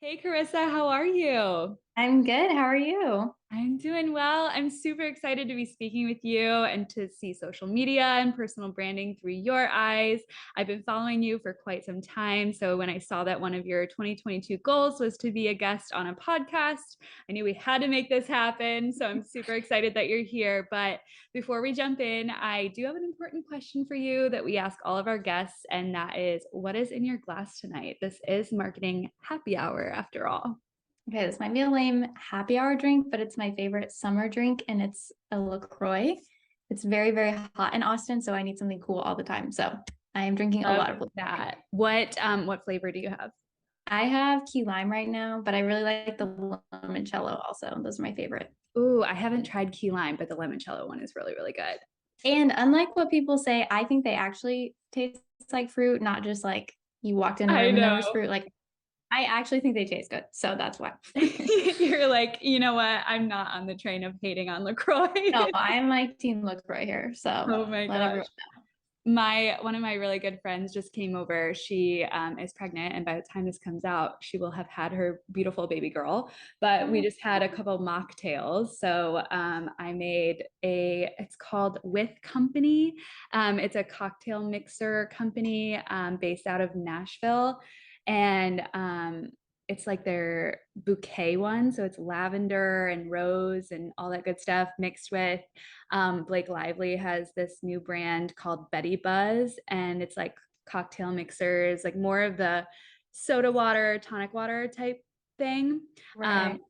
Hey Karissa, how are you? I'm good. How are you? I'm doing well. I'm super excited to be speaking with you and to see social media and personal branding through your eyes. I've been following you for quite some time. So when I saw that one of your 2022 goals was to be a guest on a podcast, I knew we had to make this happen. So I'm super excited that you're here. But before we jump in, I do have an important question for you that we ask all of our guests, and that is, what is in your glass tonight? This is marketing happy hour after all. Okay, this might be a lame happy hour drink, but it's my favorite summer drink and it's a LaCroix. It's very, very hot in Austin, so I need something cool all the time. So I am drinking a Love lot of LaCroix. that. What flavor do you have? I have key lime right now, but I really like the limoncello also. Those are my favorite. Ooh, I haven't tried key lime, but the limoncello one is really, really good. And unlike what people say, I think they actually taste like fruit, not just like you walked in a I room and there know. was fruit. Like I actually think they taste good. So that's why. You're like, you know what? I'm not on the train of hating on No, LaCroix. I am like team LaCroix here. So Oh my let gosh. everyone My one of my really good friends just came over. She is pregnant, and by the time this comes out, she will have had her beautiful baby girl. But we know. just had a couple mocktails. So I made it's called With Company. It's a cocktail mixer company based out of Nashville. And it's like their bouquet one. So it's lavender and rose and all that good stuff mixed with Blake Lively has this new brand called Betty Buzz, and it's like cocktail mixers, like more of the soda water, tonic water type thing. Right. Um,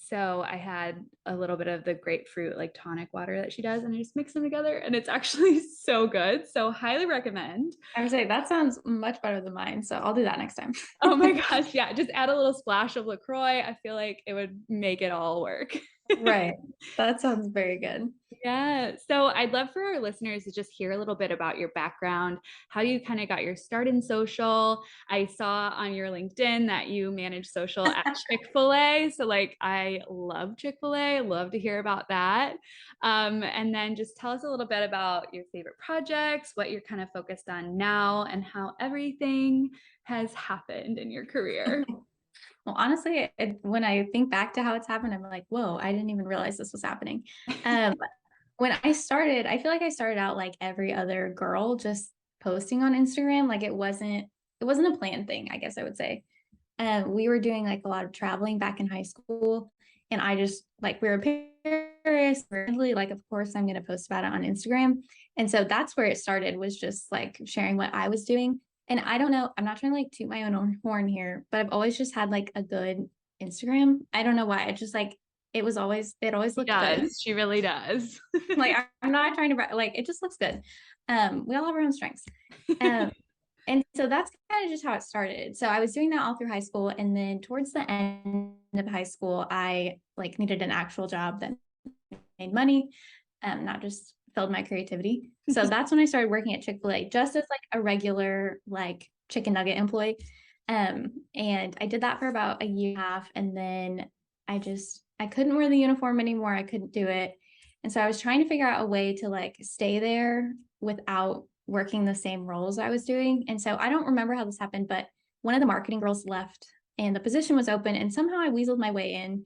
so I had a little bit of the grapefruit like tonic water that she does, and I just mix them together, and it's actually so good. So highly recommend. I would say that sounds much better than mine, so I'll do that next time. Oh my gosh, yeah, just add a little splash of LaCroix. I feel like it would make it all work. Right. That sounds very good. Yeah. So I'd love for our listeners to just hear a little bit about your background, how you kind of got your start in social. I saw on your LinkedIn that you manage social at Chick-fil-A. So like I love Chick-fil-A. Love to hear about that. And then just tell us a little bit about your favorite projects, what you're kind of focused on now, and how everything has happened in your career. Well, honestly, when I think back to how it's happened, I'm like, whoa, I didn't even realize this was happening. Um, when I started, I feel like I started out like every other girl, just posting on Instagram. Like it wasn't a planned thing, I guess I would say. We were doing like a lot of traveling back in high school, and I just like we were in Paris, really like, of course, I'm gonna post about it on Instagram. And so that's where it started, was just like sharing what I was doing. And I don't know, I'm not trying to like toot my own horn here, but I've always just had like a good Instagram. I don't know why. It just like it always She looked good. does. She really does. Like I'm not trying to like it just looks good. We all have our own strengths. Um, and so that's kind of just how it started. So I was doing that all through high school. And then towards the end of high school, I like needed an actual job that made money, not just filled my creativity. So that's when I started working at Chick-fil-A, just as like a regular like chicken nugget employee. And I did that for about a year and a half. And then I couldn't wear the uniform anymore. I couldn't do it. And so I was trying to figure out a way to like stay there without working the same roles I was doing. And so I don't remember how this happened, but one of the marketing girls left and the position was open, and somehow I weaseled my way in.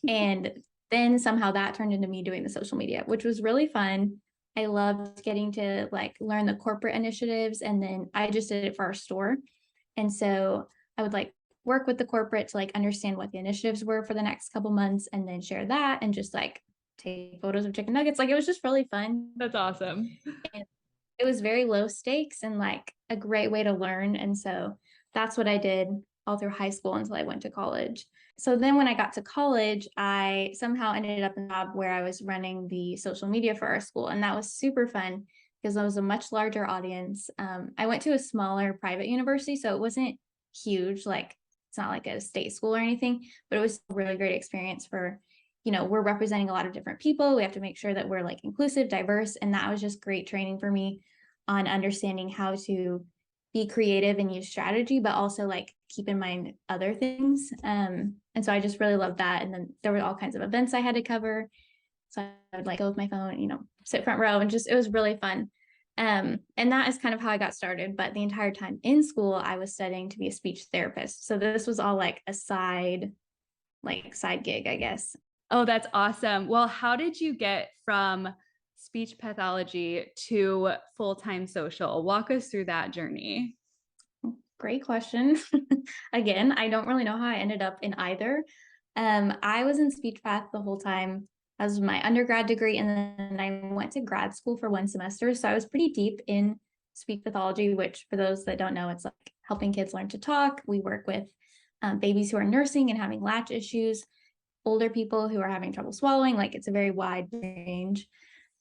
And then somehow that turned into me doing the social media, which was really fun. I loved getting to like learn the corporate initiatives, and then I just did it for our store. And so I would like work with the corporate to like understand what the initiatives were for the next couple months, and then share that and just like take photos of chicken nuggets. Like it was just really fun. That's awesome. And it was very low stakes and like a great way to learn. And so that's what I did all through high school until I went to college. So then when I got to college, I somehow ended up in a job where I was running the social media for our school. And that was super fun because it was a much larger audience. I went to a smaller private university, so it wasn't huge, like it's not like a state school or anything, but it was a really great experience for, we're representing a lot of different people. We have to make sure that we're like inclusive, diverse. And that was just great training for me on understanding how to be creative and use strategy, but also like keep in mind other things. And so I just really loved that. And then there were all kinds of events I had to cover. So I would like go with my phone, sit front row, and just, it was really fun. And that is kind of how I got started. But the entire time in school, I was studying to be a speech therapist. So this was all like a side gig, I guess. Oh, that's awesome. Well, how did you get from speech pathology to full-time social? Walk us through that journey. Great question. Again, I don't really know how I ended up in either. I was in speech path the whole time as my undergrad degree, and then I went to grad school for 1 semester. So I was pretty deep in speech pathology, which for those that don't know, it's like helping kids learn to talk. We work with babies who are nursing and having latch issues, older people who are having trouble swallowing. Like it's a very wide range.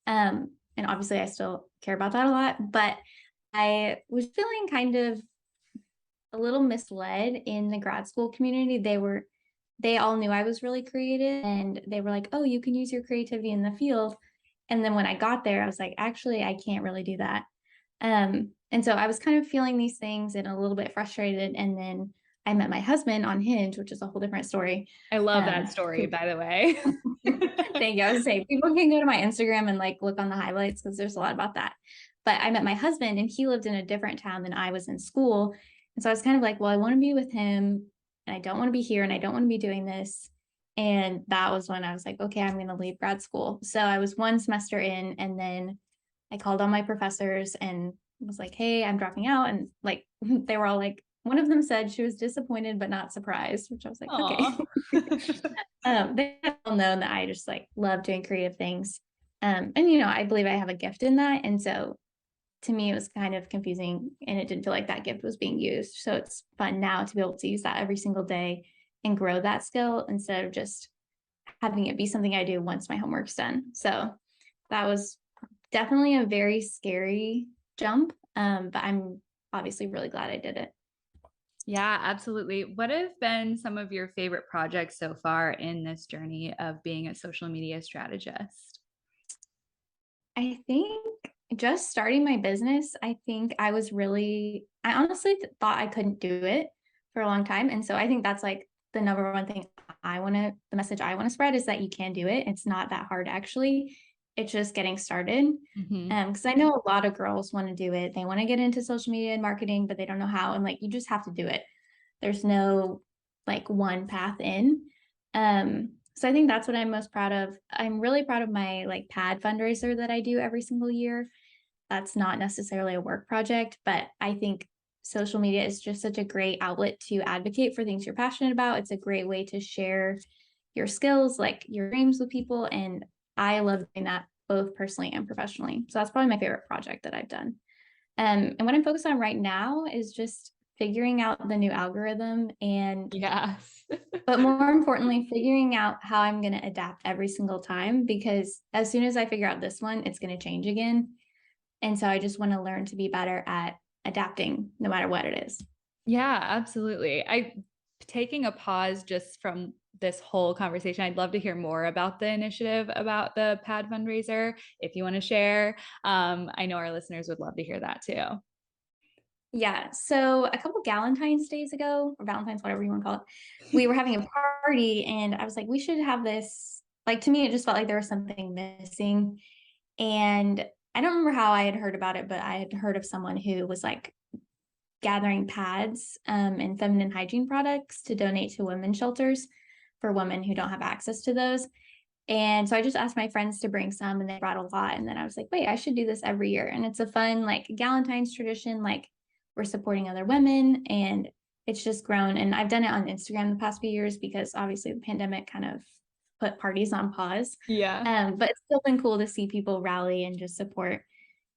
And obviously I still care about that a lot, but I was feeling kind of a little misled in the grad school community. They all knew I was really creative, and they were like, oh, you can use your creativity in the field. And then when I got there, I was like, actually, I can't really do that. And so I was kind of feeling these things and a little bit frustrated. And then I met my husband on Hinge, which is a whole different story. I love that story, by the way. Thank you. I was saying people can go to my Instagram and like look on the highlights because there's a lot about that. But I met my husband and he lived in a different town than I was in school. And so I was kind of like, well, I want to be with him and I don't want to be here and I don't want to be doing this. And that was when I was like, okay, I'm going to leave grad school. So I was 1 semester in, and then I called all my professors and was like, hey, I'm dropping out. And like, they were all like, one of them said she was disappointed, but not surprised, which I was like, Aw. okay. They have all known that I just like love doing creative things. And, you know, I believe I have a gift in that. And so to me, it was kind of confusing and it didn't feel like that gift was being used. So it's fun now to be able to use that every single day and grow that skill instead of just having it be something I do once my homework's done. So that was definitely a very scary jump. But I'm obviously really glad I did it. Yeah, absolutely. What have been some of your favorite projects so far in this journey of being a social media strategist? I think just starting my business, I honestly thought I couldn't do it for a long time. And so I think that's like the number one thing the message I want to spread is that you can do it. It's not that hard, actually. It's just getting started. Mhm. Because I know a lot of girls want to do it. They want to get into social media and marketing, but they don't know how. And like, you just have to do it. There's no like one path in. So I think that's what I'm most proud of. I'm really proud of my like pad fundraiser that I do every single year. That's not necessarily a work project, but I think social media is just such a great outlet to advocate for things you're passionate about. It's a great way to share your skills, like your dreams with people. And I love doing that both personally and professionally. So that's probably my favorite project that I've done. And what I'm focused on right now is just figuring out the new algorithm and Yes. but more importantly, figuring out how I'm going to adapt every single time, because as soon as I figure out this one, it's going to change again. And so I just want to learn to be better at adapting no matter what it is. Yeah, absolutely. Taking a pause just from this whole conversation, I'd love to hear more about the initiative about the pad fundraiser if you want to share. I know our listeners would love to hear that too. Yeah. So a couple Galentine's days ago, or Valentine's, whatever you want to call it, we were having a party and I was like, we should have this. Like to me, it just felt like there was something missing. And I don't remember how I had heard about it, but I had heard of someone who was like gathering pads and feminine hygiene products to donate to women's shelters for women who don't have access to those. And so I just asked my friends to bring some and they brought a lot. And then I was like, wait, I should do this every year. And it's a fun, like, Galentine's tradition. Like, we're supporting other women and it's just grown. And I've done it on Instagram the past few years because obviously the pandemic kind of put parties on pause. Yeah. But it's still been cool to see people rally and just support.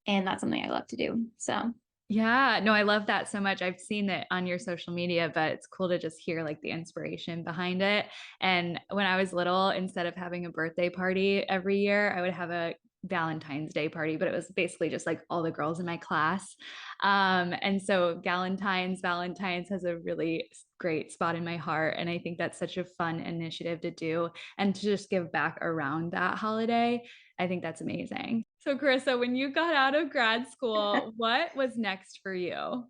And that's something I love to do. So Yeah, no, I love that so much. I've seen it on your social media, but it's cool to just hear like the inspiration behind it. And when I was little, instead of having a birthday party every year, I would have a Valentine's Day party, but it was basically just like all the girls in my class. And so Valentine's has a really great spot in my heart. And I think that's such a fun initiative to do and to just give back around that holiday. I think that's amazing. So, Karissa, when you got out of grad school, what was next for you?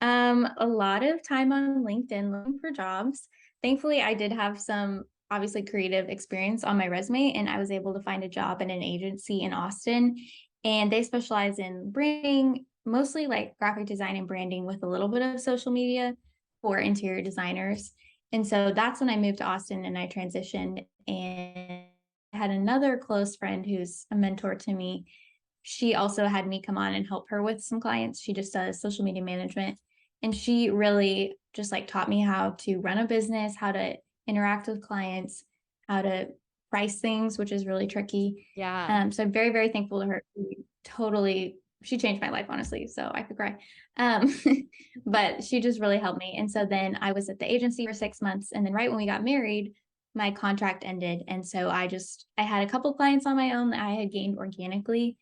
a lot of time on LinkedIn looking for jobs. Thankfully, I did have some obviously creative experience on my resume, and I was able to find a job in an agency in Austin. and they specialize in branding, mostly like graphic design and branding with a little bit of social media for interior designers. And so that's when I moved to Austin and I transitioned, and I had another close friend who's a mentor to me. She also had me come on and help her with some clients. She just does social media management. And she really just like taught me how to run a business, how to interact with clients, how to price things, which is really tricky. Yeah. So I'm very, very thankful to her. She changed my life, honestly. So I could cry. But she just really helped me. And so then I was at the agency for 6 months. And then right when we got married, my contract ended. And so I had a couple clients on my own that I had gained organically.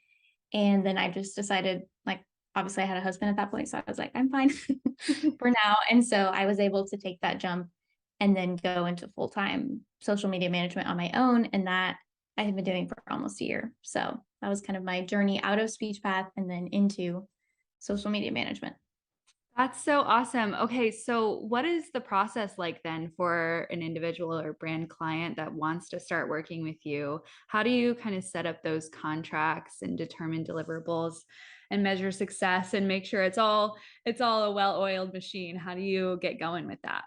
And then I just decided, like, obviously I had a husband at that point. So I was like, I'm fine for now. And so I was able to take that jump and then go into full-time social media management on my own. And that I have been doing for almost a year. So that was kind of my journey out of speech path and then into social media management. That's so awesome. Okay, so what is the process like then for an individual or brand client that wants to start working with you? How do you kind of set up those contracts and determine deliverables and measure success and make sure it's all a well-oiled machine? How do you get going with that?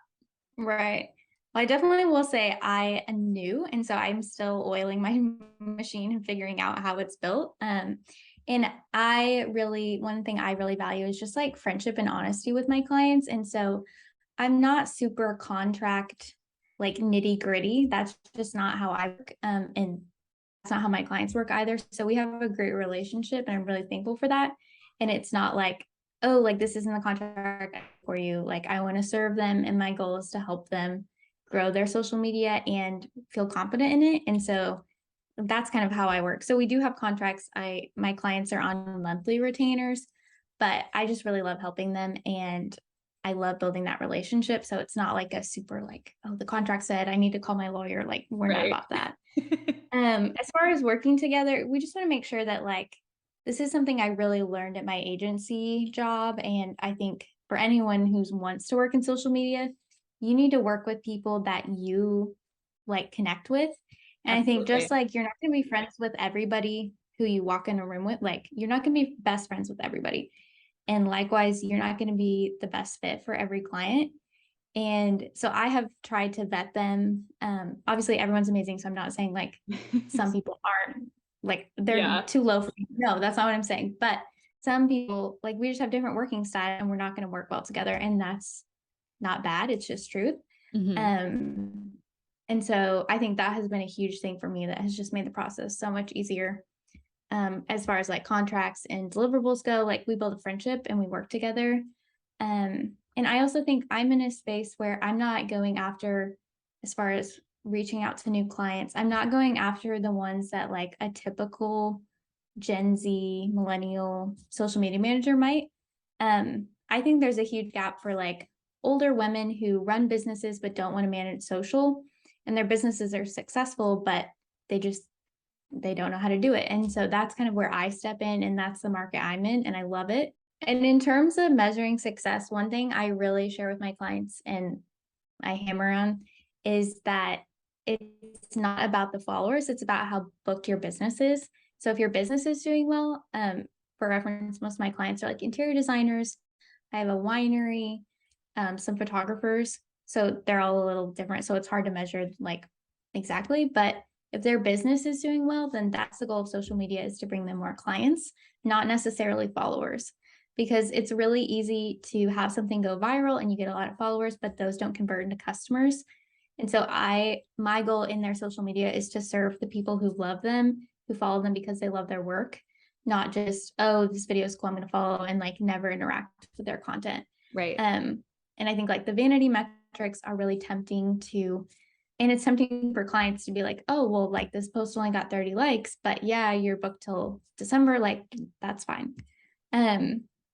Right. Well, I definitely will say I am new, and so I'm still oiling my machine and figuring out how it's built. And one thing I really value is just like friendship and honesty with my clients. And so I'm not super contract like nitty gritty. That's just not how I work. And that's not how my clients work either. So we have a great relationship and I'm really thankful for that. And it's not like, oh, like this isn't the contract for you. Like I want to serve them and my goal is to help them grow their social media and feel confident in it. And so that's kind of how I work. So we do have contracts. My clients are on monthly retainers, but I just really love helping them and I love building that relationship. So it's not like a super like, oh, the contract said I need to call my lawyer. Like we're not Right. about that. As far as working together, we just want to make sure that like this is something I really learned at my agency job. And I think for anyone who wants to work in social media, you need to work with people that you like connect with. And I think Absolutely. just like you're not going to be friends with everybody who you walk in a room with, like you're not going to be best friends with everybody. And likewise, you're not going to be the best fit for every client. And so I have tried to vet them. Obviously, everyone's amazing. So I'm not saying like some people aren't like they're Yeah. too low for me. No, that's not what I'm saying. But some people like we just have different working style and we're not going to work well together. And that's not bad. It's just truth. Mhm. Um, and so I think that has been a huge thing for me that has just made the process so much easier. As far as like contracts and deliverables go, like we build a friendship and we work together. And I also think I'm in a space where I'm not going after, as far as reaching out to new clients, I'm not going after the ones that like a typical Gen Z millennial social media manager might. I think there's a huge gap for like older women who run businesses but don't want to manage social, and their businesses are successful, but they just they don't know how to do it. And so that's kind of where I step in, and that's the market I'm in, and I love it. And in terms of measuring success, one thing I really share with my clients and I hammer on is that it's not about the followers, it's about how booked your business is. So if your business is doing well, for reference, most of my clients are like interior designers. I have a winery, some photographers. So they're all a little different. So it's hard to measure like exactly, but if their business is doing well, then that's the goal of social media, is to bring them more clients, not necessarily followers. Because it's really easy to have something go viral and you get a lot of followers, but those don't convert into customers. And so my goal in their social media is to serve the people who love them, who follow them because they love their work, not just, oh, this video is cool, I'm going to follow and like never interact with their content. Right. And I think like the vanity metrics are really tempting to, and it's tempting for clients to be like, oh, well, like this post only got 30 likes, but yeah, you're booked till December, like that's fine.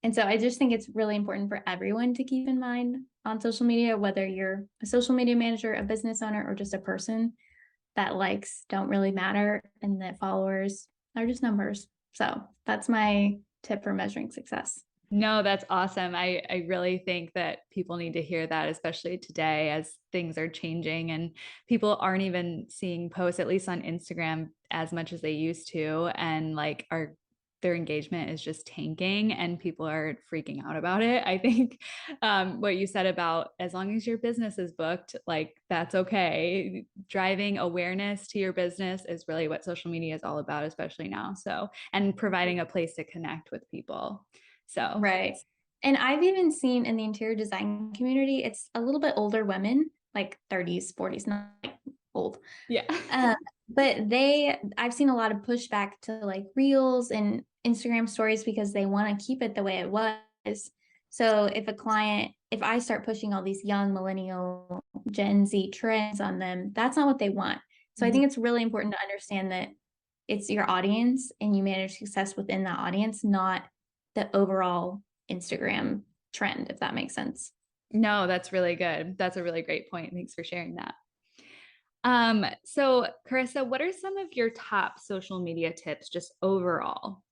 And so I just think it's really important for everyone to keep in mind on social media, whether you're a social media manager, a business owner, or just a person, that likes don't really matter and that followers are just numbers. So that's my tip for measuring success. No, that's awesome. I really think that people need to hear that, especially today as things are changing and people aren't even seeing posts, at least on Instagram, as much as they used to, and like are their engagement is just tanking and people are freaking out about it. I think what you said about as long as your business is booked, like that's okay. Driving awareness to your business is really what social media is all about, especially now. So, and providing a place to connect with people. So, Right. And I've even seen in the interior design community, it's a little bit older women, like 30s, 40s, not like old. yeah. Um, but I've seen a lot of pushback to like reels and Instagram stories because they want to keep it the way it was. So if I start pushing all these young millennial Gen Z trends on them, that's not what they want. So I think it's really important to understand that it's your audience and you manage success within that audience, not the overall Instagram trend, if that makes sense. No, that's really good. That's a really great point. Thanks for sharing that. So Karissa, what are some of your top social media tips just overall?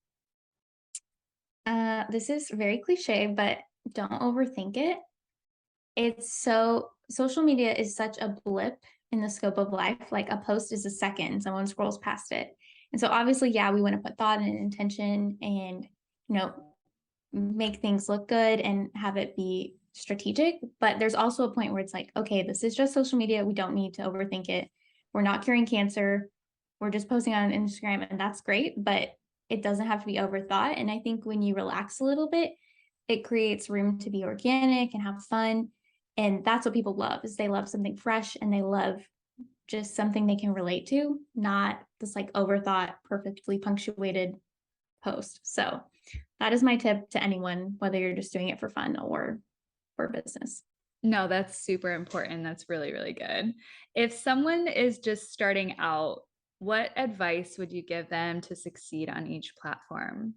This is very cliche, but don't overthink it. Social media is such a blip in the scope of life. Like a post is a second, someone scrolls past it. And so obviously, yeah, we want to put thought and intention and, make things look good and have it be strategic. But there's also a point where it's like, okay, this is just social media. We don't need to overthink it. We're not curing cancer. We're just posting on Instagram, and that's great, but it doesn't have to be overthought. And I think when you relax a little bit, it creates room to be organic and have fun. And that's what people love is they love something fresh and they love just something they can relate to, not this like overthought, perfectly punctuated post. So that is my tip to anyone, whether you're just doing it for fun or for business. No, that's super important. That's really, really good. If someone is just starting out, what advice would you give them to succeed on each platform?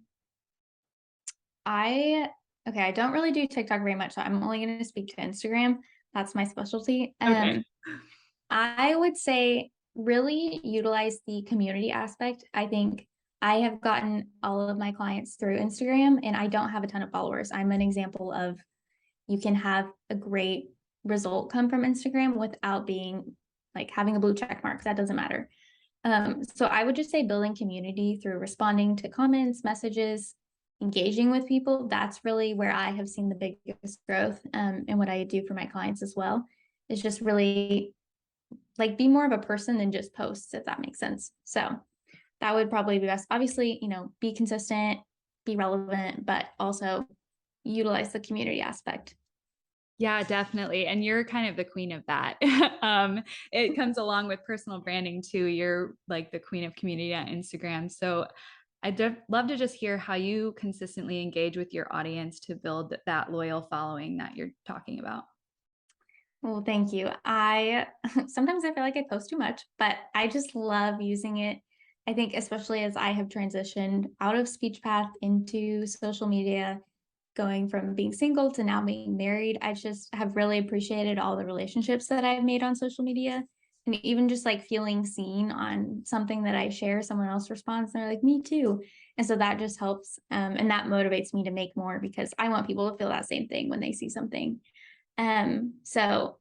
I don't really do TikTok very much, so I'm only going to speak to Instagram. That's my specialty. Okay. I would say really utilize the community aspect. I think I have gotten all of my clients through Instagram and I don't have a ton of followers. I'm an example of you can have a great result come from Instagram without being like having a blue check mark. That doesn't matter. So I would just say building community through responding to comments, messages, engaging with people. That's really where I have seen the biggest growth. And what I do for my clients as well is just really like be more of a person than just posts, if that makes sense. So that would probably be best. Obviously, be consistent, be relevant, but also utilize the community aspect. Yeah, definitely. And you're kind of the queen of that. It comes along with personal branding too. You're like the queen of community on Instagram. So I'd love to just hear how you consistently engage with your audience to build that loyal following that you're talking about. Well, thank you. I sometimes I feel like I post too much, but I just love using it. I think especially as I have transitioned out of speech path into social media, going from being single to now being married, I just have really appreciated all the relationships that I've made on social media. And even just like feeling seen on something that I share, someone else responds and they're like, me too. And so that just helps. And that motivates me to make more because I want people to feel that same thing when they see something. So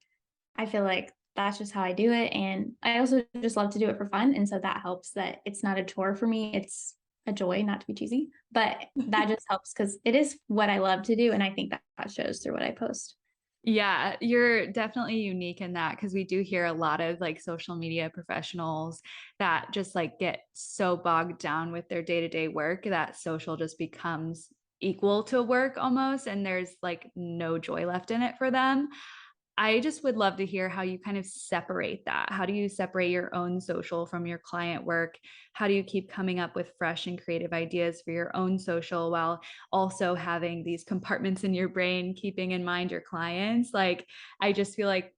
I feel like that's just how I do it. And I also just love to do it for fun. And so that helps that it's not a chore for me. It's a joy, not to be cheesy, but that just helps because it is what I love to do. And I think that shows through what I post. Yeah, you're definitely unique in that because we do hear a lot of like social media professionals that just like get so bogged down with their day-to-day work that social just becomes equal to work almost, and there's like no joy left in it for them. I just would love to hear how you kind of separate that. How do you separate your own social from your client work? How do you keep coming up with fresh and creative ideas for your own social while also having these compartments in your brain, keeping in mind your clients? Like, I just feel like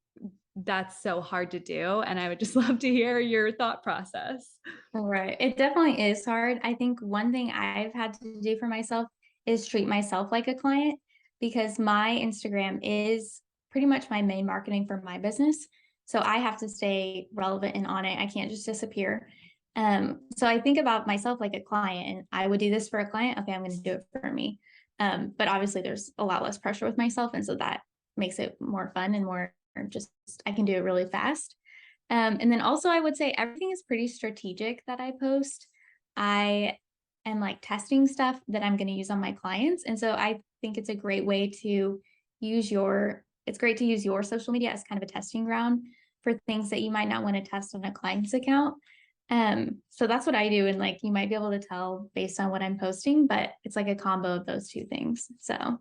that's so hard to do. And I would just love to hear your thought process. Right. It definitely is hard. I think one thing I've had to do for myself is treat myself like a client because my Instagram is pretty much my main marketing for my business. So I have to stay relevant and on it. I can't just disappear. So I think about myself like a client and I would do this for a client. Okay, I'm going to do it for me. But obviously there's a lot less pressure with myself. And so that makes it more fun and more just, I can do it really fast. And then also I would say everything is pretty strategic that I post. I and like testing stuff that I'm going to use on my clients. And so I think it's a great way to it's great to use your social media as kind of a testing ground for things that you might not want to test on a client's account. So that's what I do. And like, you might be able to tell based on what I'm posting, but it's like a combo of those two things. So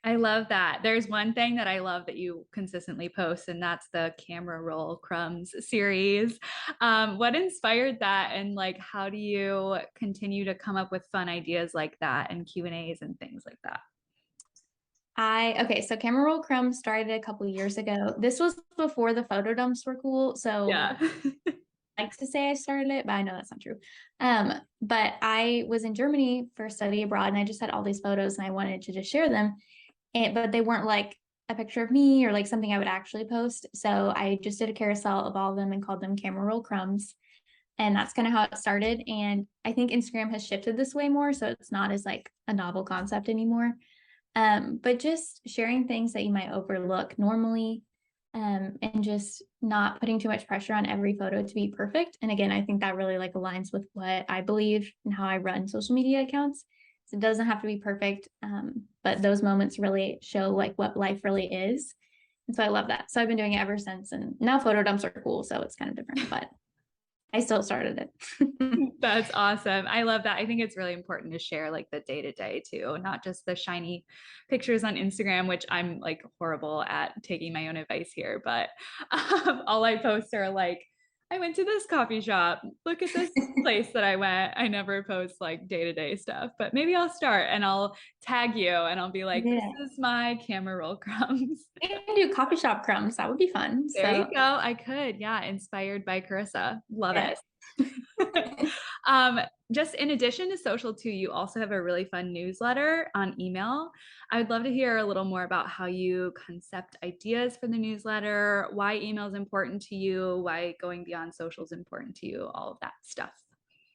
I love that. There's one thing that I love that you consistently post, and that's the CameraRollCrumbs series. What inspired that, and like, how do you continue to come up with fun ideas like that and Q&As and things like that? okay, so CameraRollCrumbs started a couple years ago. This was before the photo dumps were cool. So Yeah. I like to say I started it, but I know that's not true. But I was in Germany for study abroad, and I just had all these photos and I wanted to just share them. But they weren't like a picture of me or like something I would actually post. So I just did a carousel of all of them and called them CameraRollCrumbs. And that's kind of how it started. And I think Instagram has shifted this way more. So it's not as like a novel concept anymore. But just sharing things that you might overlook normally, and just not putting too much pressure on every photo to be perfect. And again, I think that really like aligns with what I believe and how I run social media accounts. So it doesn't have to be perfect, but those moments really show like what life really is. And so I love that. So I've been doing it ever since. And now photo dumps are cool. So it's kind of different, but I still started it. That's awesome. I love that. I think it's really important to share like the day to day too, not just the shiny pictures on Instagram, which I'm like horrible at taking my own advice here. But all I post are like, I went to this coffee shop. Look at this place that I went. I never post like day to day stuff, but maybe I'll start and I'll tag you and I'll be like, this Yeah. is my camera roll crumbs. You can do coffee shop crumbs. That would be fun. There you So go. I could. Yeah. Inspired by Karissa. Love yeah. it. um, just in addition to social too, you also have a really fun newsletter on email. I would love to hear a little more about how you concept ideas for the newsletter, why email is important to you, why going beyond social is important to you, all of that stuff.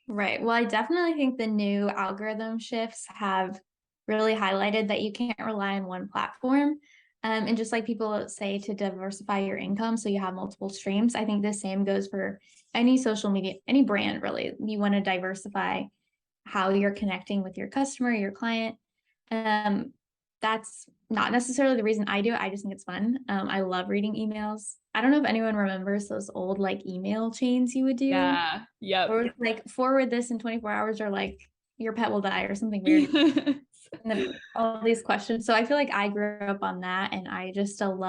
Right. Well, I definitely think the new algorithm shifts have really highlighted that you can't rely on one platform. And just like people say to diversify your income so you have multiple streams, I think the same goes for any social media, any brand really. You want to diversify how you're connecting with your customer, your client. Um, that's not necessarily the reason I do it. I just think it's fun. I love reading emails. I don't know if anyone remembers those old like email chains you would do, Yeah. Yep. or like forward this in 24 hours, or like your pet will die or something weird. And then all these questions. So I feel like I grew up on that, and I just still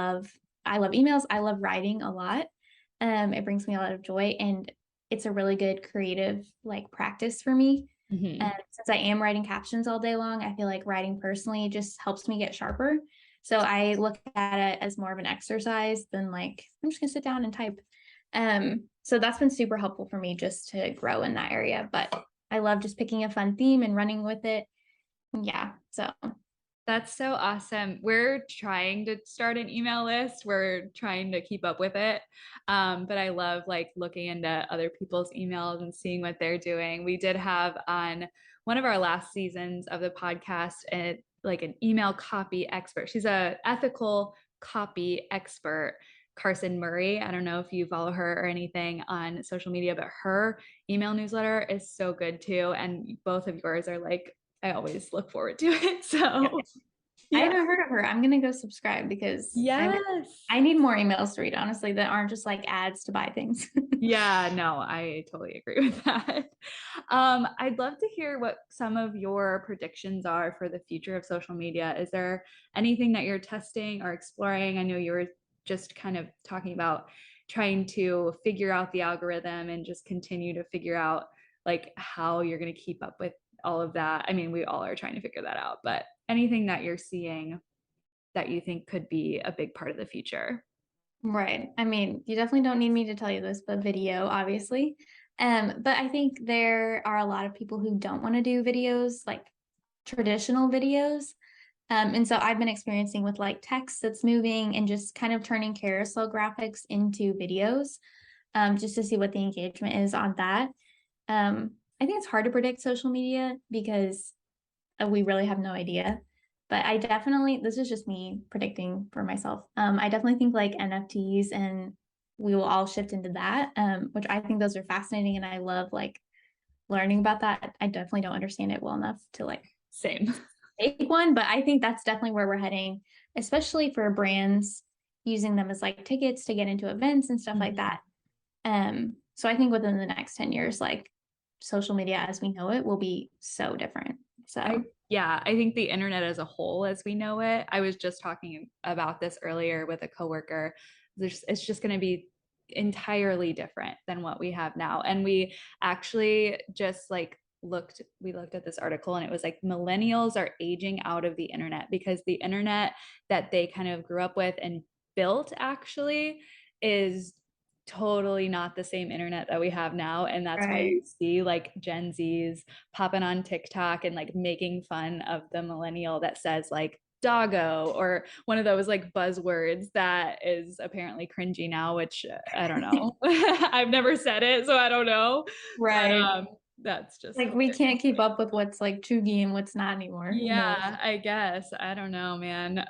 I love emails. I love writing a lot. It brings me a lot of joy, and it's a really good creative like practice for me. Mhm. And since I am writing captions all day long, I feel like writing personally just helps me get sharper. So I look at it as more of an exercise than like, I'm just gonna sit down and type. So that's been super helpful for me just to grow in that area. But I love just picking a fun theme and running with it. Yeah. So That's so awesome. We're trying to start an email list. We're trying to keep up with it. But I love like looking into other people's emails and seeing what they're doing. We did have on one of our last seasons of the podcast, like an email copy expert. She's a ethical copy expert, Carson Murray. I don't know if you follow her or anything on social media, but her email newsletter is so good too. And both of yours are like, I always look forward to it. yeah. So I yeah. haven't heard of her. I'm gonna go subscribe because Yes. I need more emails to read, honestly, that aren't just like ads to buy things. Yeah, no, I totally agree with that. I'd love to hear what some of your predictions are for the future of social media. Is there anything that you're testing or exploring? I know you were just kind of talking about trying to figure out the algorithm and just continue to figure out like how you're going to keep up with all of that. I mean, we all are trying to figure that out, but anything that you're seeing that you think could be a big part of the future? Right. I mean, you definitely don't need me to tell you this, but video, obviously. But I think there are a lot of people who don't want to do videos, like traditional videos. And so I've been experiencing with like text that's moving and just kind of turning carousel graphics into videos, just to see what the engagement is on that. I think it's hard to predict social media because we really have no idea. But I definitely, this is just me predicting for myself. I definitely think like NFTs, and we will all shift into that, which I think those are fascinating. And I love like learning about that. I definitely don't understand it well enough to like Same. take one, but I think that's definitely where we're heading, especially for brands using them as like tickets to get into events and stuff like that. So I think within the next 10 years, like social media as we know it will be so different. So I think the internet as a whole, as we know it, I was just talking about this earlier with a coworker. It's just going to be entirely different than what we have now. And we actually just like we looked at this article and it was like millennials are aging out of the internet because the internet that they kind of grew up with and built actually is totally not the same internet that we have now. And that's why you see like Gen Zs popping on TikTok and like making fun of the millennial that says like doggo or one of those like buzzwords that is apparently cringy now, which I don't know. I've never said it, so I don't know. right. But that's just Like we can't keep up with what's like chuggy and what's not anymore. yeah, I guess. I don't know, man.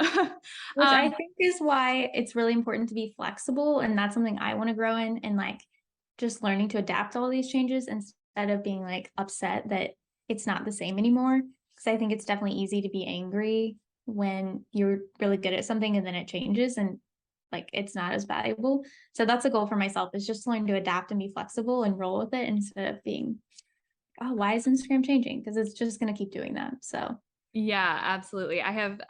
Which I think is why it's really important to be flexible. And that's something I want to grow in and like just learning to adapt to all these changes instead of being like upset that it's not the same anymore. Because I think it's definitely easy to be angry when you're really good at something and then it changes and like it's not as valuable. So that's a goal for myself is just learn to adapt and be flexible and roll with it instead of being, oh, why is Instagram changing? Because it's just going to keep doing that. So yeah, absolutely. I have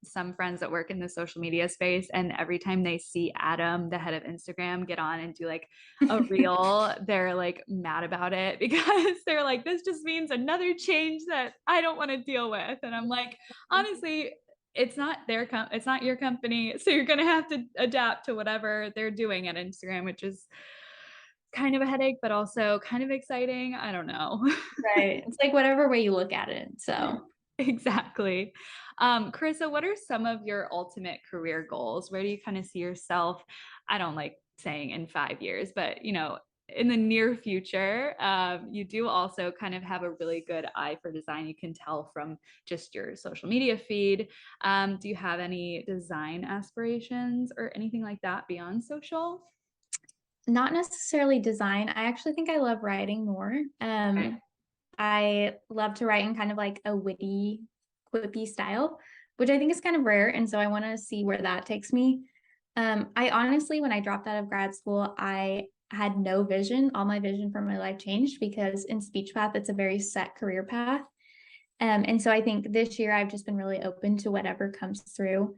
some friends that work in the social media space, and every time they see Adam, the head of Instagram, get on and do like a reel, they're like mad about it because they're like, this just means another change that I don't want to deal with. And I'm like, honestly, it's not it's not your company, so you're gonna have to adapt to whatever they're doing at Instagram, which is kind of a headache, but also kind of exciting. I don't know. right. It's like whatever way you look at it. So Exactly. Karissa, what are some of your ultimate career goals? Where do you kind of see yourself? I don't like saying in 5 years, but you know, in the near future, you do also kind of have a really good eye for design. You can tell from just your social media feed. Do you have any design aspirations or anything like that beyond social? not necessarily design. I actually think I love writing more. Okay. I love to write in kind of like a witty, quippy style, which I think is kind of rare. And so I want to see where that takes me. I honestly, when I dropped out of grad school, I had no vision. All my vision for my life changed because in speech path, it's a very set career path. And so I think this year I've just been really open to whatever comes through.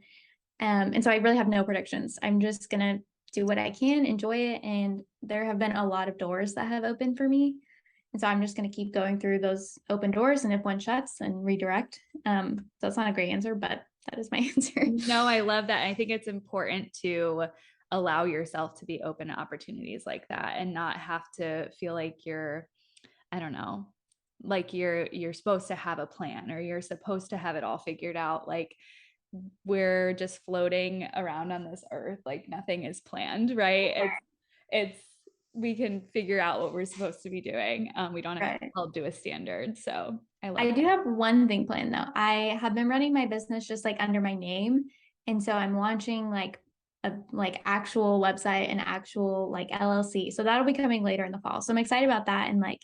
And so I really have no predictions. I'm just going to do what I can, enjoy it. And there have been a lot of doors that have opened for me. And so I'm just going to keep going through those open doors. And if one shuts, then redirect. So it's not a great answer, but that is my answer. No, I love that. I think it's important to allow yourself to be open to opportunities like that and not have to feel like you're, I don't know, like you're supposed to have a plan or you're supposed to have it all figured out. Like we're just floating around on this earth, like nothing is planned, right? It's we can figure out what we're supposed to be doing. We don't have to Right. hold to a standard. So I love I that. do have one thing planned though. I have been running my business just like under my name. And so I'm launching like a like actual website and actual like LLC. So that'll be coming later in the fall. So I'm excited about that and like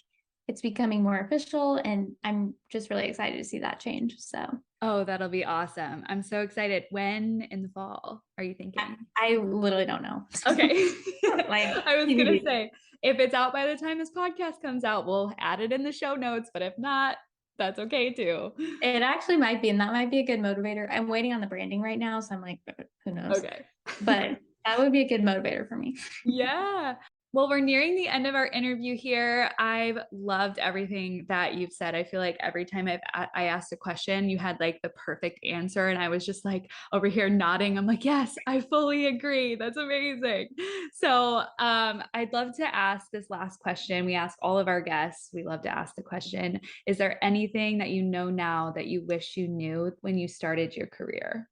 it's becoming more official and I'm just really excited to see that change. So Oh, that'll be awesome. I'm so excited. When in the fall are you thinking? I literally don't know. Okay. Like I was going to TBD. say, if it's out by the time this podcast comes out, we'll add it in the show notes. But if not, that's okay too. It actually might be, and that might be a good motivator. I'm waiting on the branding right now. So I'm like, who knows? Okay. But that would be a good motivator for me. Yeah. Well, we're nearing the end of our interview here. I've loved everything that you've said. I feel like every time I asked a question, you had like the perfect answer. And I was just like over here nodding. I'm like, yes, I fully agree. That's amazing. So I'd love to ask this last question. We ask all of our guests, we love to ask the question, is there anything that you know now that you wish you knew when you started your career?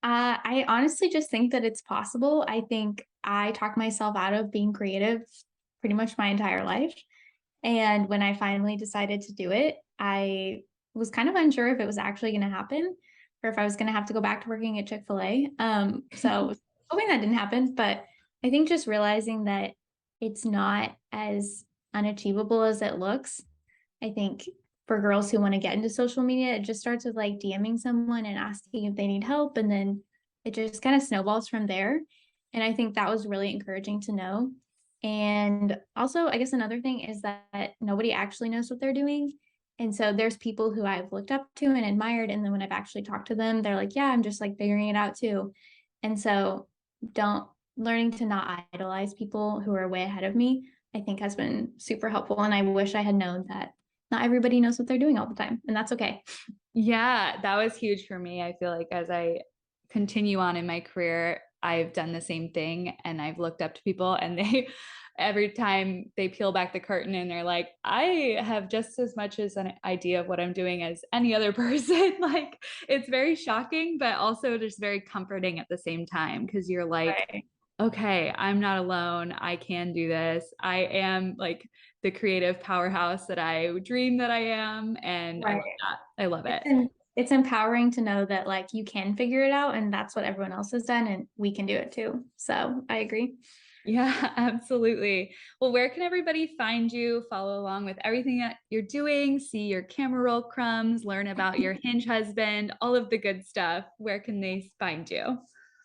I honestly just think that it's possible. I think I talked myself out of being creative pretty much my entire life. And when I finally decided to do it, I was kind of unsure if it was actually going to happen or if I was going to have to go back to working at Chick-fil-A. So I was hoping that didn't happen. But I think just realizing that it's not as unachievable as it looks. I think for girls who want to get into social media, it just starts with like DMing someone and asking if they need help. And then it just kind of snowballs from there. And I think that was really encouraging to know. And also, I guess another thing is that nobody actually knows what they're doing. And so there's people who I've looked up to and admired. And then when I've actually talked to them, they're like, yeah, I'm just like figuring it out too. And so don't learning to not idolize people who are way ahead of me, I think has been super helpful. And I wish I had known that not everybody knows what they're doing all the time. And that's okay. Yeah, that was huge for me. I feel like as I continue on in my career, I've done the same thing and I've looked up to people and they every time they peel back the curtain and they're like, I have just as much as an idea of what I'm doing as any other person. Like it's very shocking, but also just very comforting at the same time because you're like, Right. okay, I'm not alone. I can do this. I am like the creative powerhouse that I dream that I am. And I love Right. that. I love it. It's empowering to know that like you can figure it out and that's what everyone else has done and we can do it too. So I agree. Yeah, absolutely. Well, where can everybody find you, follow along with everything that you're doing, see your camera roll crumbs, learn about your hinge husband, all of the good stuff? Where can they find you?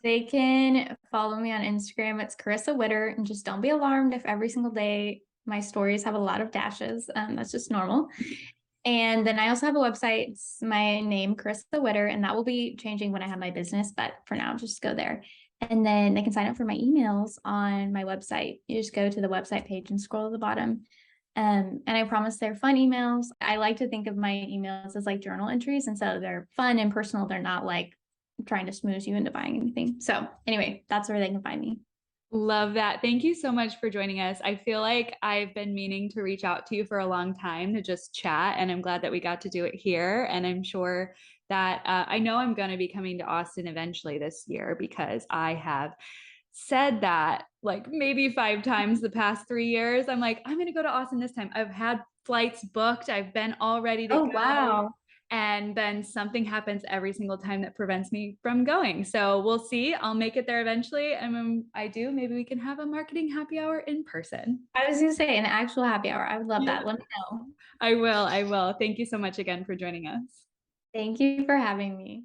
They can follow me on Instagram. It's Karissa Widder. And just don't be alarmed if every single day my stories have a lot of dashes. That's just normal. And then I also have a website. It's my name, Karissa Widder, and that will be changing when I have my business. But for now, just go there. And then they can sign up for my emails on my website. You just go to the website page and scroll to the bottom. And I promise they're fun emails. I like to think of my emails as like journal entries. And so they're fun and personal. They're not like trying to smooze you into buying anything. So anyway, that's where they can find me. Love that. Thank you so much for joining us. I feel like I've been meaning to reach out to you for a long time to just chat, and I'm glad that we got to do it here. And I'm sure that I know I'm going to be coming to Austin eventually this year because I have said that like maybe 5 times the past 3 years. I'm like, I'm going to go to Austin this time. I've had flights booked, I've been all ready to Oh, go. wow. And then something happens every single time that prevents me from going. So we'll see. I'll make it there eventually. And when I do, maybe we can have a marketing happy hour in person. I was going to say an actual happy hour. I would love Yeah, that. Let me know. I will. I will. Thank you so much again for joining us. Thank you for having me.